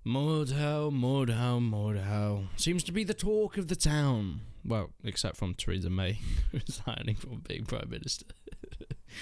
MORDHAU seems to be the talk of the town. Well, except from Theresa May, resigning from being Prime Minister.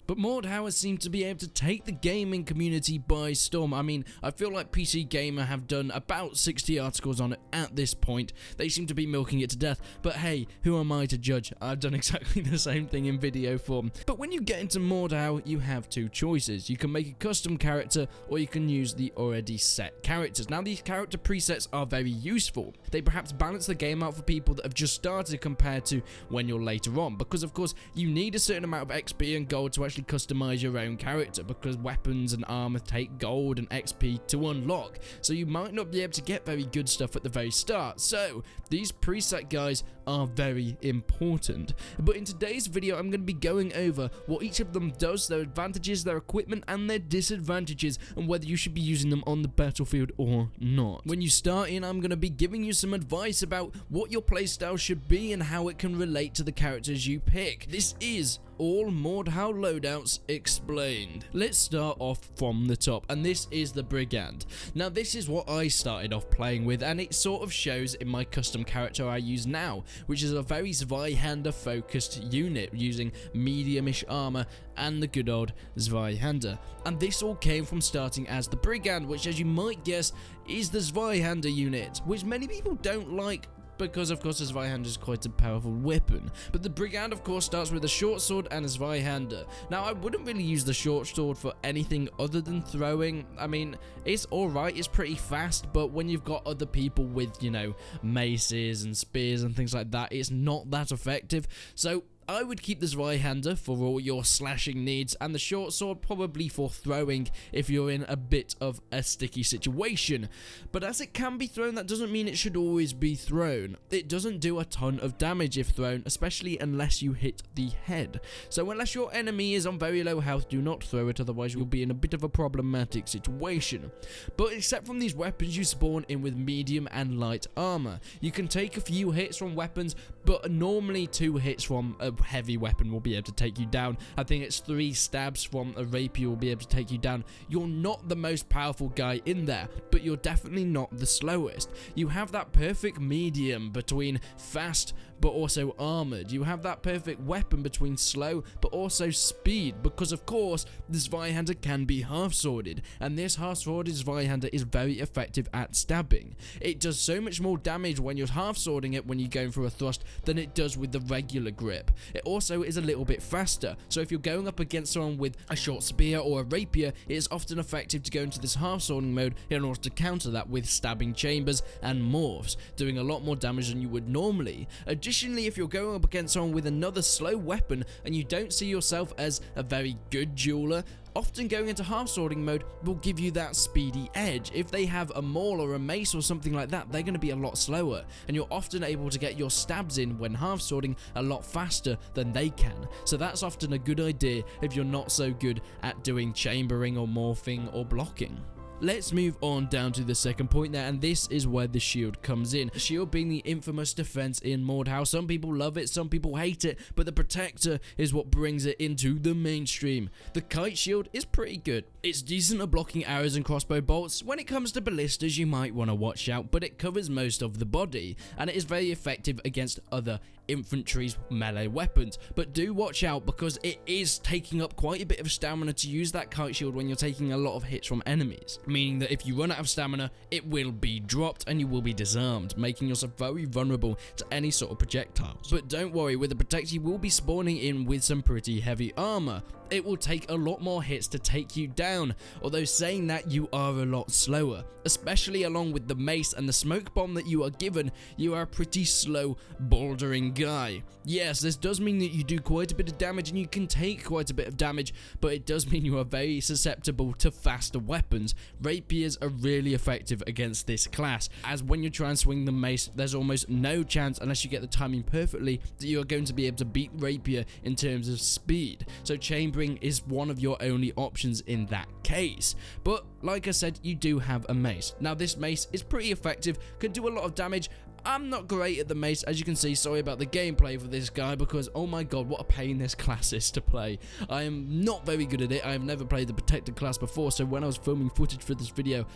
But MORDHAU has seemed to be able to take the gaming community by storm. I mean, I feel like PC Gamer have done about 60 articles on it at this point. They seem to be milking it to death, but hey, who am I to judge? I've done exactly the same thing in video form. But when you get into MORDHAU, you have two choices. You can make a custom character, or you can use the already set characters. Now, these character presets are very useful. They perhaps balance the game out for people that have just started compared to when you're later on, because of course, you need a certain amount of XP and gold to actually customize your own character, because weapons and armor take gold and XP to unlock, so you might not be able to get very good stuff at the very start. So these preset guys are very important. But in today's video, I'm going to be going over what each of them does, their advantages, their equipment, and their disadvantages, and whether you should be using them on the battlefield or not. When you start in, I'm going to be giving you some advice about what your playstyle should be and how it can relate to the characters you pick. This is all MORDHAU loadouts explained. Let's start off from the top, and this is the brigand. Now, this is what I started off playing with, and it sort of shows in my custom character I use now, which is a very Zweihander focused unit using medium-ish armor and the good old Zweihander. And this all came from starting as the brigand, which, as you might guess, is the Zweihander unit, which many people don't like, because of course a Zweihander is quite a powerful weapon. But the brigand of course starts with a short sword and a Zweihander. Now, I wouldn't really use the short sword for anything other than throwing. I mean, it's alright, it's pretty fast, but when you've got other people with, you know, maces and spears and things like that, it's not that effective. So I would keep the Zweihander for all your slashing needs, and the short sword probably for throwing if you're in a bit of a sticky situation. But as it can be thrown, that doesn't mean it should always be thrown. It doesn't do a ton of damage if thrown, especially unless you hit the head. So unless your enemy is on very low health, do not throw it, otherwise you'll be in a bit of a problematic situation. But except from these weapons, you spawn in with medium and light armor. You can take a few hits from weapons, but normally 2 hits from a heavy weapon will be able to take you down. I think it's 3 stabs from a rapier will be able to take you down. You're not the most powerful guy in there, but you're definitely not the slowest. You have that perfect medium between fast but also armored. You have that perfect weapon between slow but also speed, because of course the Zweihander can be half-sworded, and this half-sworded Zweihander is very effective at stabbing. It does so much more damage when you're half-swording it when you're going for a thrust than it does with the regular grip. It also is a little bit faster, so if you're going up against someone with a short spear or a rapier, it is often effective to go into this half-swording mode in order to counter that with stabbing chambers and morphs, doing a lot more damage than you would normally. Additionally, if you're going up against someone with another slow weapon and you don't see yourself as a very good dueler, often going into half-swording mode will give you that speedy edge. If they have a maul or a mace or something like that, they're going to be a lot slower, and you're often able to get your stabs in when half-swording a lot faster than they can. So that's often a good idea if you're not so good at doing chambering or morphing or blocking. Let's move on down to the second point there, and this is where the shield comes in. The shield being the infamous defense in MORDHAU. Some people love it, some people hate it, but the protector is what brings it into the mainstream. The kite shield is pretty good. It's decent at blocking arrows and crossbow bolts. When it comes to ballistas, you might want to watch out, but it covers most of the body, and it is very effective against other infantry's melee weapons. But do watch out, because it is taking up quite a bit of stamina to use that kite shield when you're taking a lot of hits from enemies, meaning that if you run out of stamina, it will be dropped and you will be disarmed, making yourself very vulnerable to any sort of projectiles. But don't worry, with the protector you will be spawning in with some pretty heavy armor. It will take a lot more hits to take you down, although saying that, you are a lot slower, especially along with the mace and the smoke bomb that you are given. You are a pretty slow bouldering guy. Yes, this does mean that you do quite a bit of damage and you can take quite a bit of damage, but it does mean you are very susceptible to faster weapons. Rapiers are really effective against this class, as when you try and swing the mace, there's almost no chance, unless you get the timing perfectly, that you are going to be able to beat rapier in terms of speed. So chambering is one of your only options in that case. But like I said, you do have a mace. Now, this mace is pretty effective, can do a lot of damage. I'm not great at the mace, as you can see. Sorry about the gameplay for this guy, because oh my god, what a pain this class is to play. I am not very good at it. I have never played the protected class before, so when I was filming footage for this video,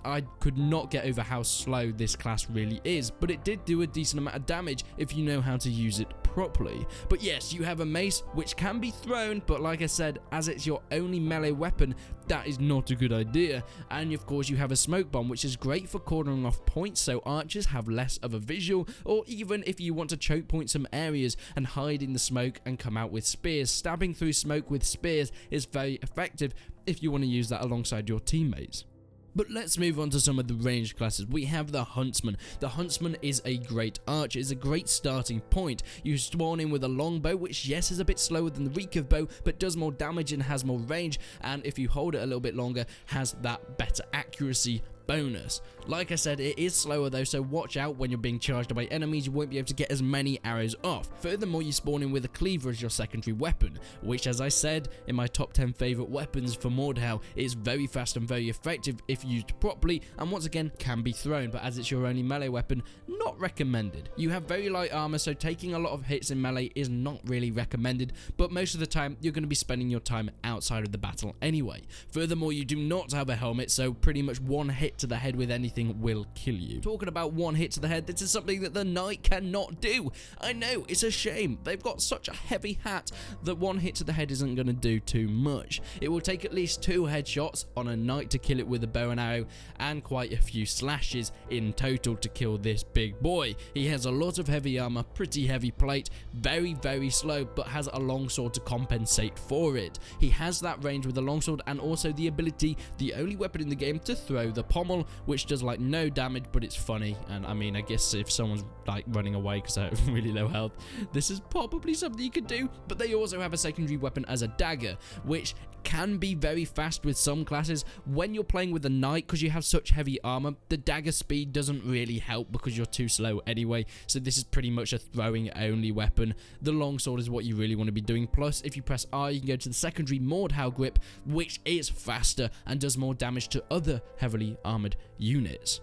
I could not get over how slow this class really is, but it did do a decent amount of damage if you know how to use it properly. But yes, you have a mace which can be thrown, but like I said, as it's your only melee weapon, that is not a good idea. And of course you have a smoke bomb, which is great for cornering off points so archers have less of a visual, or even if you want to choke point some areas and hide in the smoke and come out with spears. Stabbing through smoke with spears is very effective if you want to use that alongside your teammates. But let's move on to some of the ranged classes. We have the Huntsman. The Huntsman is a great archer. It's a great starting point. You spawn in with a longbow, which yes is a bit slower than the recurve bow, but does more damage and has more range, and if you hold it a little bit longer, has that better accuracy bonus. Like I said, it is slower though, so watch out when you're being charged by enemies. You won't be able to get as many arrows off. Furthermore, you spawn in with a cleaver as your secondary weapon, which, as I said in my top 10 favorite weapons for MORDHAU, is very fast and very effective if used properly, and once again can be thrown, but as it's your only melee weapon, not recommended. You have very light armor, so taking a lot of hits in melee is not really recommended, but most of the time you're going to be spending your time outside of the battle anyway. Furthermore, you do not have a helmet, so pretty much one hit to the head with anything will kill you. Talking about one hit to the head, this is something that the knight cannot do. I know, it's a shame. They've got such a heavy hat that one hit to the head isn't going to do too much. It will take at least 2 headshots on a knight to kill it with a bow and arrow, and quite a few slashes in total to kill this big boy. He has a lot of heavy armor, pretty heavy plate, very, very slow, but has a longsword to compensate for it. He has that range with a longsword and also the ability, the only weapon in the game, to throw the pommel, which does like no damage, but it's funny. And I mean, I guess if someone's like running away because they're really low health, this is probably something you could do. But they also have a secondary weapon as a dagger, which can be very fast with some classes. When you're playing with a knight, because you have such heavy armor, the dagger speed doesn't really help because you're too slow anyway, so this is pretty much a throwing only weapon. The longsword is what you really want to be doing, plus if you press R you can go to the secondary MORDHAU grip, which is faster and does more damage to other heavily armored units.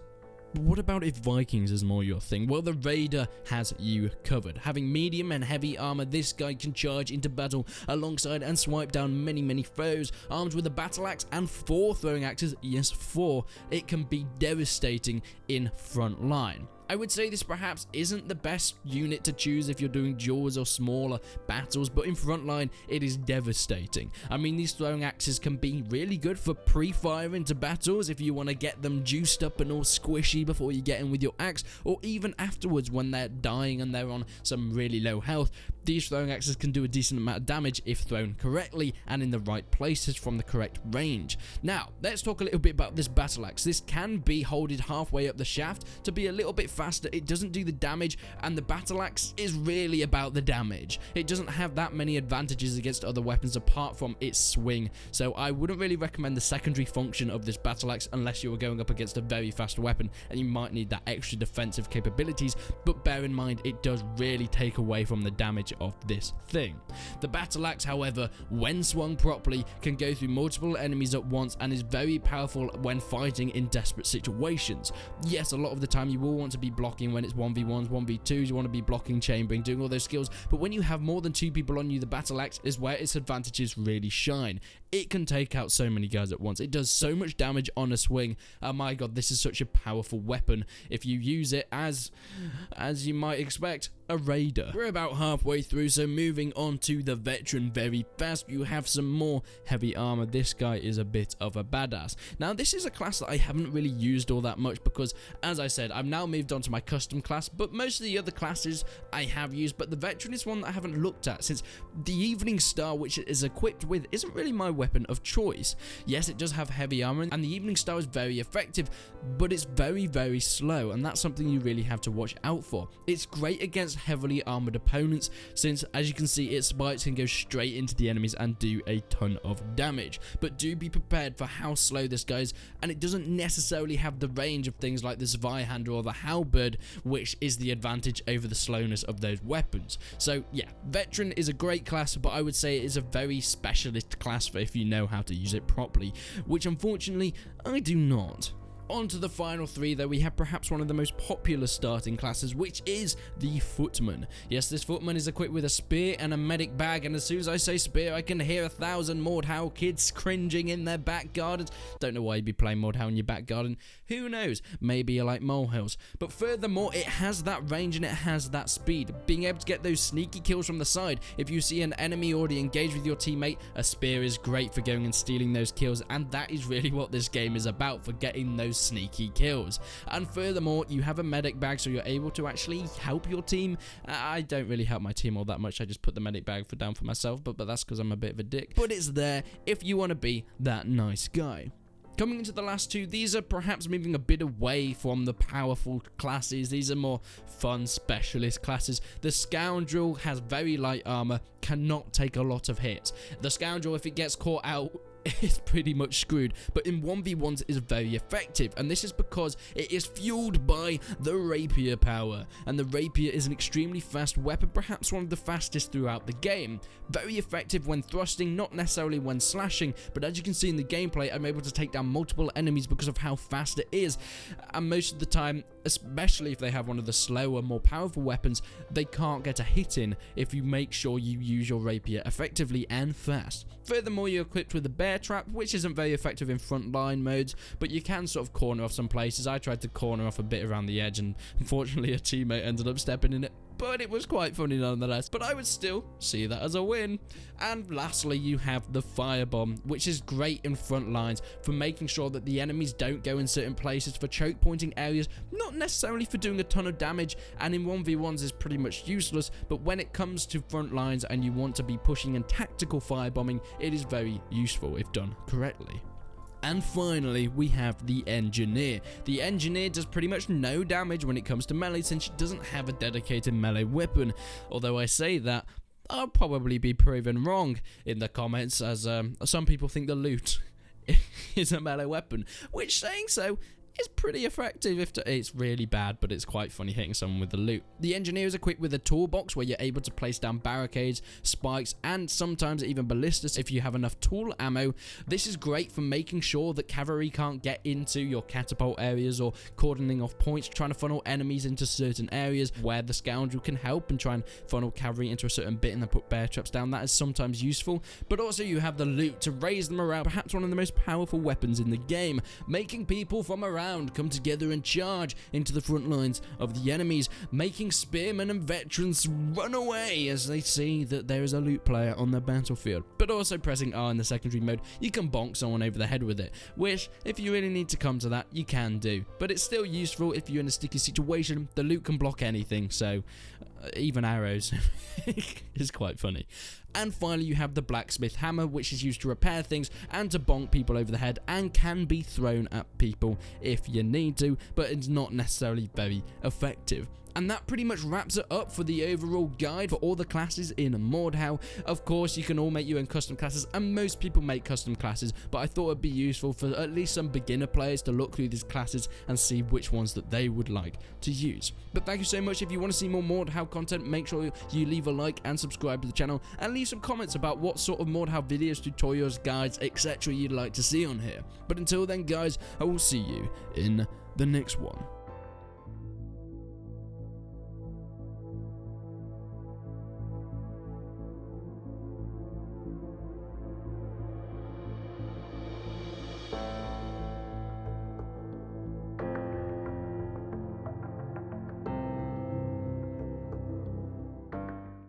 But what about if Vikings is more your thing? Well, the Raider has you covered. Having medium and heavy armor, this guy can charge into battle alongside and swipe down many foes. Armed with a battle axe and 4 throwing axes, yes 4, it can be devastating in front line. I would say this perhaps isn't the best unit to choose if you're doing duels or smaller battles, but in frontline it is devastating. I mean, these throwing axes can be really good for pre-fire into battles if you want to get them juiced up and all squishy before you get in with your axe, or even afterwards when they're dying and they're on some really low health. These throwing axes can do a decent amount of damage if thrown correctly and in the right places from the correct range. Now, let's talk a little bit about this battle axe. This can be holded halfway up the shaft to be a little bit faster. It doesn't do the damage, and the battle axe is really about the damage. It doesn't have that many advantages against other weapons apart from its swing, so I wouldn't really recommend the secondary function of this battle axe unless you were going up against a very fast weapon and you might need that extra defensive capabilities, but bear in mind it does really take away from the damage of this thing. The battle axe, however, when swung properly, can go through multiple enemies at once and is very powerful when fighting in desperate situations. Yes, a lot of the time you will want to be blocking when it's 1v1s, 1v2s, you want to be blocking, chambering, doing all those skills, but when you have more than 2 people on you, the battle axe is where its advantages really shine. It can take out so many guys at once. It does so much damage on a swing. Oh my god, this is such a powerful weapon if you use it as you might expect, a raider. We're about halfway through, so moving on to the veteran very fast. You have some more heavy armor. This guy is a bit of a badass. Now, this is a class that I haven't really used all that much because, as I said, I've now moved on to my custom class, but most of the other classes I have used, but the veteran is one that I haven't looked at since the Evening Star, which it is equipped with, isn't really my weapon of choice. Yes, it does have heavy armor, and the Evening Star is very effective, but it's very slow, and that's something you really have to watch out for. It's great against heavily armored opponents since, as you can see, its spikes can go straight into the enemies and do a ton of damage, but do be prepared for how slow this goes, and it doesn't necessarily have the range of things like the Zweihander or the Halberd, which is the advantage over the slowness of those weapons. So yeah, veteran is a great class, but I would say it is a very specialist class for if you know how to use it properly, which unfortunately I do not. On to the final 3 though, we have perhaps one of the most popular starting classes, which is the Footman. Yes, this Footman is equipped with a spear and a medic bag, and as soon as I say spear, I can hear 1,000 MORDHAU kids cringing in their back gardens. Don't know why you'd be playing MORDHAU in your back garden. Who knows? Maybe you like molehills. But furthermore, it has that range and it has that speed. Being able to get those sneaky kills from the side. If you see an enemy already engaged with your teammate, a spear is great for going and stealing those kills, and that is really what this game is about, for getting those sneaky kills. And furthermore, you have a medic bag, so you're able to actually help your team. I don't really help my team all that much. I just put the medic bag down for myself, but that's because I'm a bit of a dick. But it's there if you want to be that nice guy. Coming into the last 2, these are perhaps moving a bit away from the powerful classes. These are more fun specialist classes. The Scoundrel has very light armor, cannot take a lot of hits. The Scoundrel, if it gets caught out, is pretty much screwed, but in 1v1s is very effective, and this is because it is fueled by the rapier power, and the rapier is an extremely fast weapon, perhaps one of the fastest throughout the game. Very effective when thrusting, not necessarily when slashing, but as you can see in the gameplay, I'm able to take down multiple enemies because of how fast it is, and most of the time, especially if they have one of the slower, more powerful weapons, they can't get a hit in if you make sure you use your rapier effectively and fast. Furthermore, you're equipped with a bear trap, which isn't very effective in frontline modes, but you can sort of corner off some places. I tried to corner off a bit around the edge, and unfortunately a teammate ended up stepping in it, but it was quite funny nonetheless. But I would still see that as a win. And lastly, you have the firebomb, which is great in front lines for making sure that the enemies don't go in certain places, for choke pointing areas, not necessarily for doing a ton of damage, and in 1v1s is pretty much useless, but when it comes to front lines and you want to be pushing and tactical firebombing, it is very useful if done correctly. And finally, we have the Engineer. The Engineer does pretty much no damage when it comes to melee, since she doesn't have a dedicated melee weapon. Although I say that, I'll probably be proven wrong in the comments, as some people think the loot is a melee weapon, which, saying so, is pretty effective. It's really bad, but it's quite funny hitting someone with the loot. The Engineer is equipped with a toolbox where you're able to place down barricades, spikes, and sometimes even ballistas if you have enough tool ammo. This is great for making sure that cavalry can't get into your catapult areas, or cordoning off points, trying to funnel enemies into certain areas where the Scoundrel can help and try and funnel cavalry into a certain bit and then put bear traps down. That is sometimes useful, but also you have the loot to raise the morale, perhaps one of the most powerful weapons in the game, making people from around come together and charge into the front lines of the enemies, making spearmen and veterans run away as they see that there is a loot player on the battlefield. But also pressing R in the secondary mode, you can bonk someone over the head with it, which, if you really need to come to that, you can do. But it's still useful if you're in a sticky situation. The loot can block anything, so even arrows is quite funny. And finally, you have the blacksmith hammer, which is used to repair things and to bonk people over the head, and can be thrown at people if you need to, but it's not necessarily very effective. And that pretty much wraps it up for the overall guide for all the classes in MORDHAU. Of course, you can all make your own custom classes, and most people make custom classes, but I thought it'd be useful for at least some beginner players to look through these classes and see which ones that they would like to use. But thank you so much. If you want to see more MORDHAU content, make sure you leave a like and subscribe to the channel, and leave some comments about what sort of MORDHAU videos, tutorials, guides, etc. you'd like to see on here. But until then, guys, I will see you in the next one.